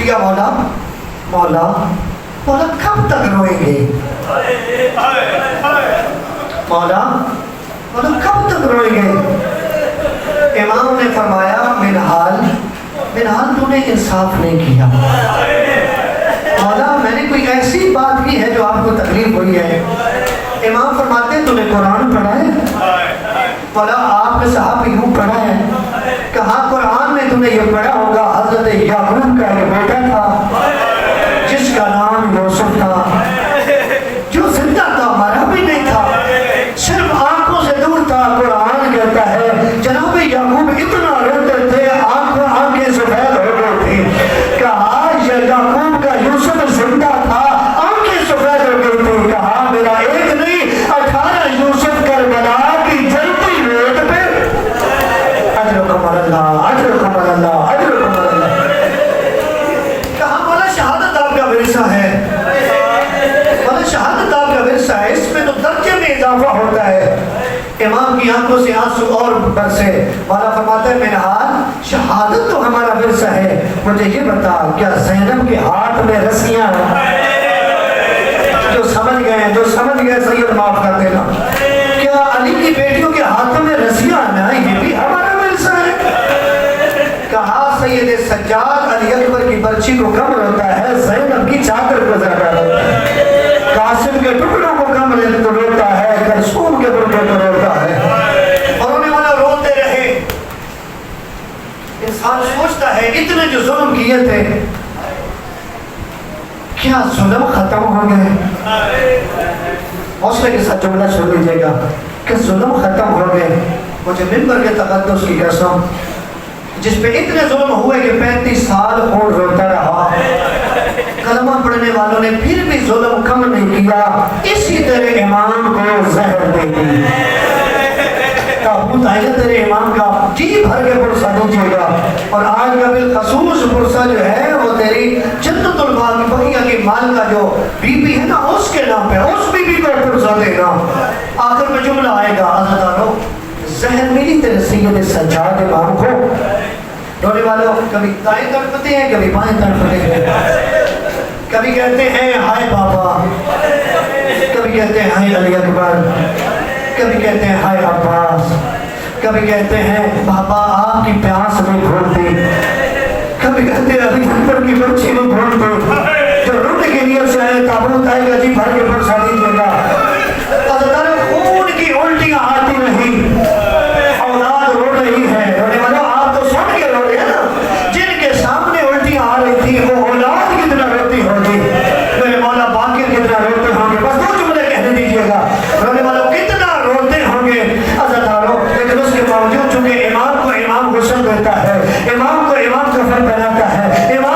किया, मौला मौला मौला कब तक रोएंगे, मौला मौला कब तक रोएंगे। इमाम ने फरमाया मिनहाल मिनहाल तूने इंसाफ नहीं किया, मौला मैंने कोई ऐसी बात की है जो आपको तकलीफ हुई है। इमाम फरमाते हैं तूने कुरान पढ़ा है, मौला आपके साहब यूं पढ़ा है, कहा कुरान में तूने ये पढ़ा होगा हजरत याकूब का एक बेटा था जिसका नाम यूसुफ था, जो जिंदा था मरा भी नहीं था, सिर्फ आंखों से दूर था। कुरान कहता है जनाब याकूब इतना रोते थे आंखें सफेद हो गई थी। कहा याकूब का यूसुफ जिंदा था, आंखें सफेद हो गई थी। कहा मेरा एक नहीं 18 यूसुफ करबला की जलती रोड पे कहा बोला शहादत आपका विरसा है, बोला शहादत आपका विरसा है, इसमें तो दर्जे में इजाफा होता है। इमाम की आंखों से आंसू और बरसे। मौला फरमाता है मिनहाल शहादत तो हमारा विरसा है, मुझे ये बता क्या ज़ैनब के हाथ में रस्सियां हैं? जो समझ गए सैयद माफ कर देना, क्या अली की बेटियों के हाथों में रस्सियां ना, ये भी हमारा विरसा है। कहा सैयद सज्जाद अली अकबर की बर्छी को कम रोता है, ज़ैनब की चादर को ज्यादा रोता है, कासिम के टुकड़ों को कम रोता है, कलसूम के टुकड़ों को रोता है। और उन्हें वाला रोते रहे। इंसान सोचता है इतने जो जुल्म किए थे क्या जुल्म खत्म हो गए? हौसले के साथ जुमला सुन लीजिएगा कि जुल्म खत्म हो गए। मुझे मिंबर के तकद्दुस की कसम, जिस पे इतने जुल्म हुए कि 35 साल और रोता रहा, कलमा पढ़ने वालों ने फिर भी जुल्म कम नहीं किया, इसी तरह इमाम को जहर दे दी। ताबूत आएगा तेरे इमाम का, जी भर के पुरसा दीजिएगा। और आज का बिलखसूस पुरसा जो है वो तेरी जन्नतुल बकिया की माल का जो बीबी है ना उसके नाम पे, उस बीबी को पुरसा देगा। आखिर में जुमला आएगा अज़ादारो जहर मिली तेरे सैयद सज्जाद इमाम को। रोने वालों कभी दाएं तड़पते हैं, कभी बाएं तड़पते हैं, कभी कहते हैं हाय बाबा, कभी कहते हैं हाय अली अकबर, कभी कहते हैं हाय अब्बास, कभी कहते हैं बाबा आपकी प्यास में घोलते, कभी कहते हैं अली अकबर की बच्ची में घोलते। जो रोने के लिए से आए ताबूत आएगा जी भर के पुरसा दीजिएगा। खून की उल्टियां आती नहीं, औलाद रो रही है। रोने वालों आप तो सुन के रो रहे हैं ना, जिनके सामने उल्टियां आ रही थी वो औलाद कितना रोती होगी, मेरे मौला बाकी कितना रोते होंगे। बस दो जुमले कहने दीजिएगा, रोने वालों कितना रोते होंगे अज़ादारों। लेकिन उसके बावजूद चूंकि इमाम को इमाम गुस्ल देता है, इमाम को इमाम कफन पहनाता है, इमाम